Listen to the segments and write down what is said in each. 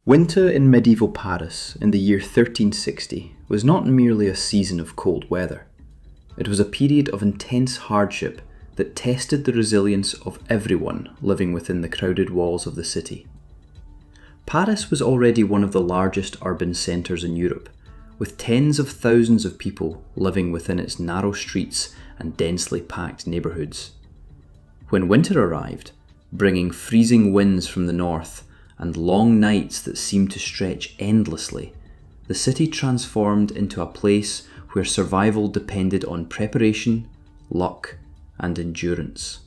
Winter in medieval Paris in the year 1360 was not merely a season of cold weather. It was a period of intense hardship that tested the resilience of everyone living within the crowded walls of the city. Paris was already one of the largest urban centres in Europe, with tens of thousands of people living within its narrow streets and densely packed neighbourhoods. When winter arrived, bringing freezing winds from the north and long nights that seemed to stretch endlessly, the city transformed into a place where survival depended on preparation, luck, and endurance.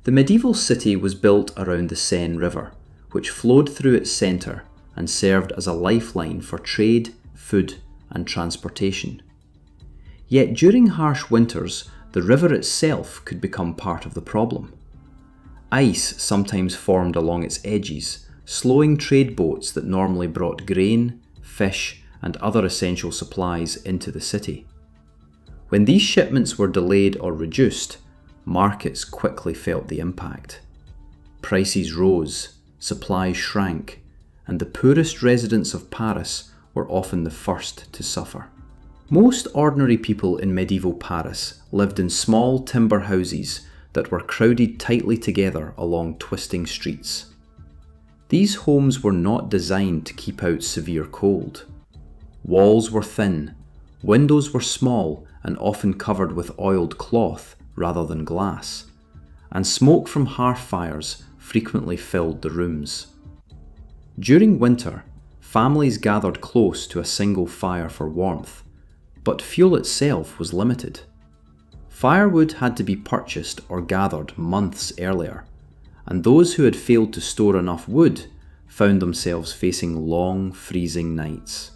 The medieval city was built around the Seine River, which flowed through its centre and served as a lifeline for trade, food, and transportation. Yet during harsh winters, the river itself could become part of the problem. Ice sometimes formed along its edges, slowing trade boats that normally brought grain, fish, and other essential supplies into the city. When these shipments were delayed or reduced, markets quickly felt the impact. Prices rose, supplies shrank, and the poorest residents of Paris were often the first to suffer. Most ordinary people in medieval Paris lived in small timber houses that were crowded tightly together along twisting streets. These homes were not designed to keep out severe cold. Walls were thin, windows were small and often covered with oiled cloth rather than glass, and smoke from hearth fires frequently filled the rooms. During winter, families gathered close to a single fire for warmth, but fuel itself was limited. Firewood had to be purchased or gathered months earlier, and those who had failed to store enough wood found themselves facing long, freezing nights.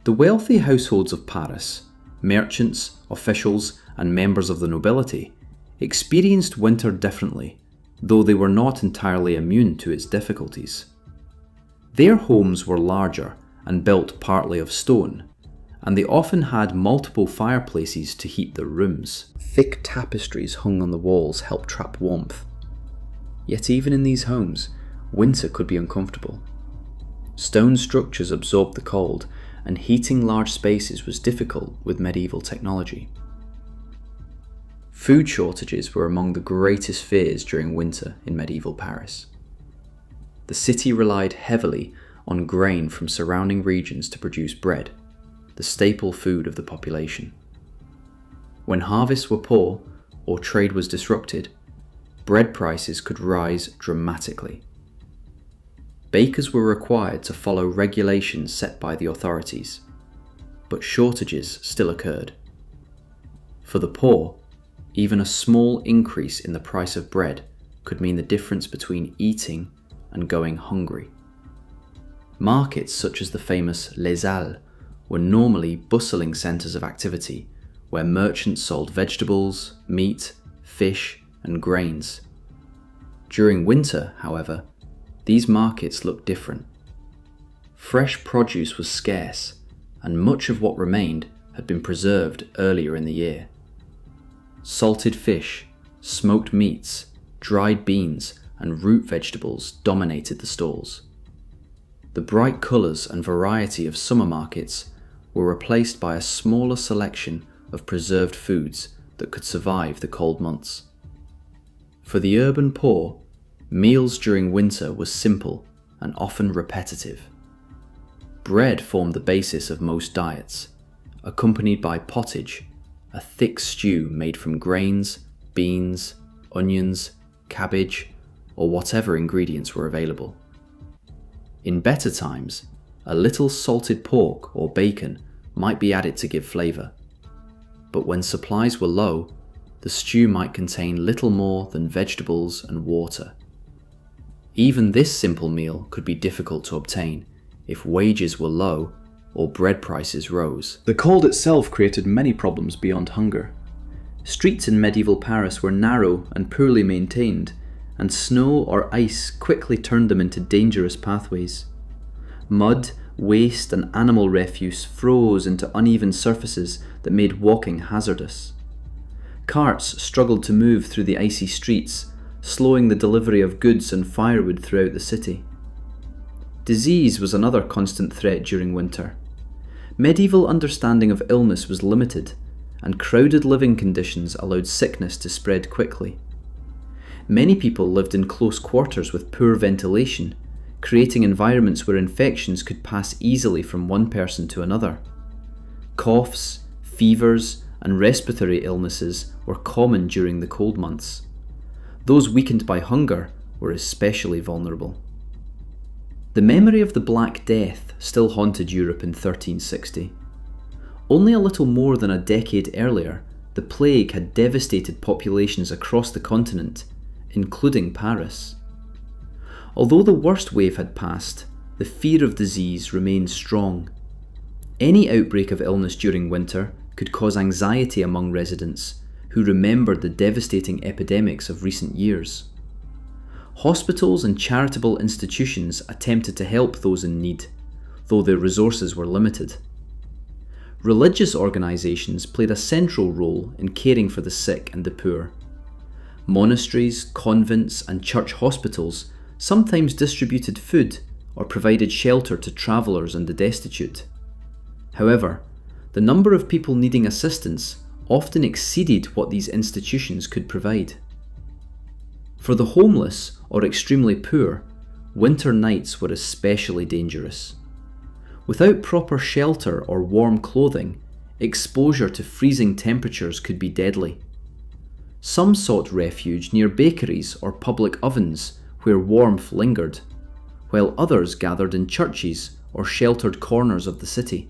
The wealthy households of Paris, merchants, officials, and members of the nobility, experienced winter differently, though they were not entirely immune to its difficulties. Their homes were larger and built partly of stone, and they often had multiple fireplaces to heat their rooms. Thick tapestries hung on the walls helped trap warmth. Yet even in these homes, winter could be uncomfortable. Stone structures absorbed the cold, and heating large spaces was difficult with medieval technology. Food shortages were among the greatest fears during winter in medieval Paris. The city relied heavily on grain from surrounding regions to produce bread, the staple food of the population. When harvests were poor or trade was disrupted, bread prices could rise dramatically. Bakers were required to follow regulations set by the authorities, but shortages still occurred. For the poor, even a small increase in the price of bread could mean the difference between eating and going hungry. Markets such as the famous Les Halles were normally bustling centres of activity where merchants sold vegetables, meat, fish, and grains. During winter, however, these markets looked different. Fresh produce was scarce, and much of what remained had been preserved earlier in the year. Salted fish, smoked meats, dried beans, and root vegetables dominated the stalls. The bright colours and variety of summer markets were replaced by a smaller selection of preserved foods that could survive the cold months. For the urban poor, meals during winter were simple and often repetitive. Bread formed the basis of most diets, accompanied by pottage, a thick stew made from grains, beans, onions, cabbage, or whatever ingredients were available. In better times, a little salted pork or bacon might be added to give flavour, but when supplies were low, the stew might contain little more than vegetables and water. Even this simple meal could be difficult to obtain if wages were low or bread prices rose. The cold itself created many problems beyond hunger. Streets in medieval Paris were narrow and poorly maintained, and snow or ice quickly turned them into dangerous pathways. Mud, waste, and animal refuse froze into uneven surfaces that made walking hazardous. Carts struggled to move through the icy streets, slowing the delivery of goods and firewood throughout the city. Disease was another constant threat during winter. Medieval understanding of illness was limited, and crowded living conditions allowed sickness to spread quickly. Many people lived in close quarters with poor ventilation, creating environments where infections could pass easily from one person to another. Coughs, fevers, and respiratory illnesses were common during the cold months. Those weakened by hunger were especially vulnerable. The memory of the Black Death still haunted Europe in 1360. Only a little more than a decade earlier, the plague had devastated populations across the continent, including Paris. Although the worst wave had passed, the fear of disease remained strong. Any outbreak of illness during winter could cause anxiety among residents who remembered the devastating epidemics of recent years. Hospitals and charitable institutions attempted to help those in need, though their resources were limited. Religious organisations played a central role in caring for the sick and the poor. Monasteries, convents, and church hospitals sometimes distributed food or provided shelter to travellers and the destitute. However, the number of people needing assistance often exceeded what these institutions could provide. For the homeless or extremely poor, winter nights were especially dangerous. Without proper shelter or warm clothing, exposure to freezing temperatures could be deadly. Some sought refuge near bakeries or public ovens where warmth lingered, while others gathered in churches or sheltered corners of the city.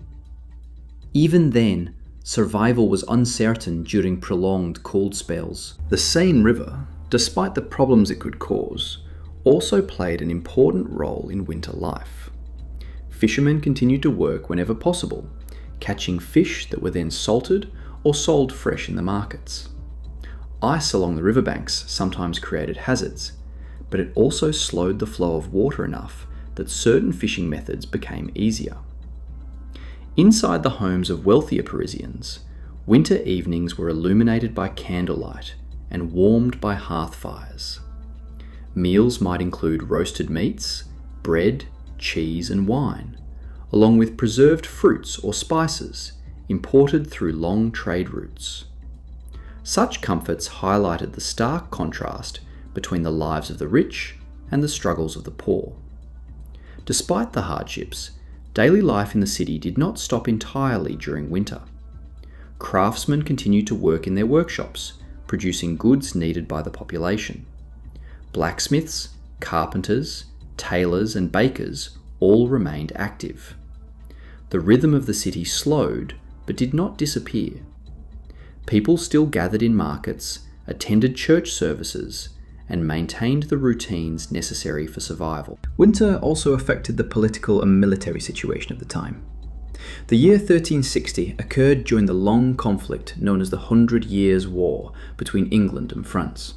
Even then, survival was uncertain during prolonged cold spells. The Seine River, despite the problems it could cause, also played an important role in winter life. Fishermen continued to work whenever possible, catching fish that were then salted or sold fresh in the markets. Ice along the riverbanks sometimes created hazards, but it also slowed the flow of water enough that certain fishing methods became easier. Inside the homes of wealthier Parisians, winter evenings were illuminated by candlelight and warmed by hearth fires. Meals might include roasted meats, bread, cheese, and wine, along with preserved fruits or spices imported through long trade routes. Such comforts highlighted the stark contrast between the lives of the rich and the struggles of the poor. Despite the hardships, daily life in the city did not stop entirely during winter. Craftsmen continued to work in their workshops, producing goods needed by the population. Blacksmiths, carpenters, tailors, and bakers all remained active. The rhythm of the city slowed, but did not disappear. People still gathered in markets, attended church services, and maintained the routines necessary for survival. Winter also affected the political and military situation of the time. The year 1360 occurred during the long conflict known as the 100 Years' War between England and France.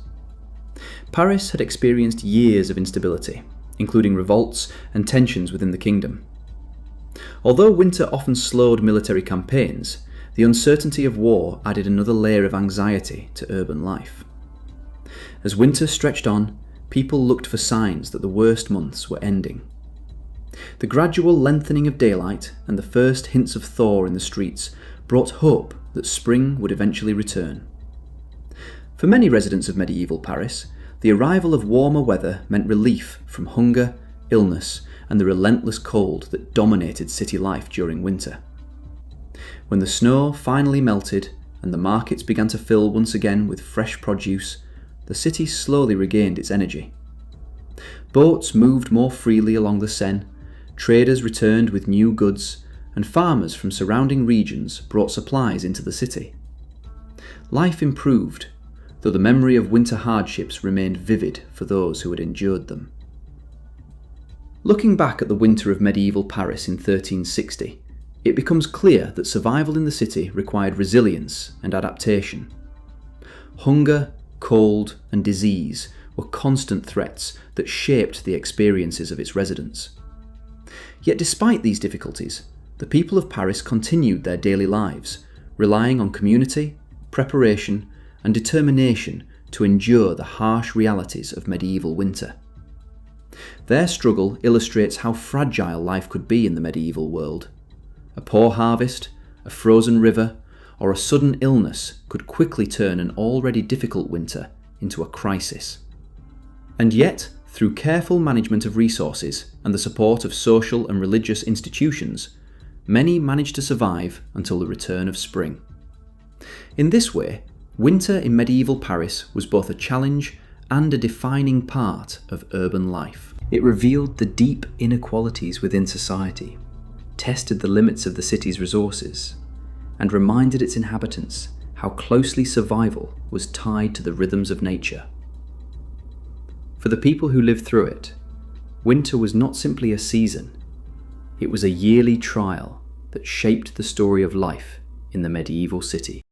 Paris had experienced years of instability, including revolts and tensions within the kingdom. Although winter often slowed military campaigns, the uncertainty of war added another layer of anxiety to urban life. As winter stretched on, people looked for signs that the worst months were ending. The gradual lengthening of daylight and the first hints of thaw in the streets brought hope that spring would eventually return. For many residents of medieval Paris, the arrival of warmer weather meant relief from hunger, illness, and the relentless cold that dominated city life during winter. When the snow finally melted and the markets began to fill once again with fresh produce, the city slowly regained its energy. Boats moved more freely along the Seine, traders returned with new goods, and farmers from surrounding regions brought supplies into the city. Life improved, though the memory of winter hardships remained vivid for those who had endured them. Looking back at the winter of medieval Paris in 1360, it becomes clear that survival in the city required resilience and adaptation. Hunger, cold, and disease were constant threats that shaped the experiences of its residents. Yet despite these difficulties, the people of Paris continued their daily lives, relying on community, preparation, and determination to endure the harsh realities of medieval winter. Their struggle illustrates how fragile life could be in the medieval world. A poor harvest, a frozen river, or a sudden illness could quickly turn an already difficult winter into a crisis. And yet, through careful management of resources and the support of social and religious institutions, many managed to survive until the return of spring. In this way, winter in medieval Paris was both a challenge and a defining part of urban life. It revealed the deep inequalities within society, tested the limits of the city's resources, and reminded its inhabitants how closely survival was tied to the rhythms of nature. For the people who lived through it, winter was not simply a season, it was a yearly trial that shaped the story of life in the medieval city.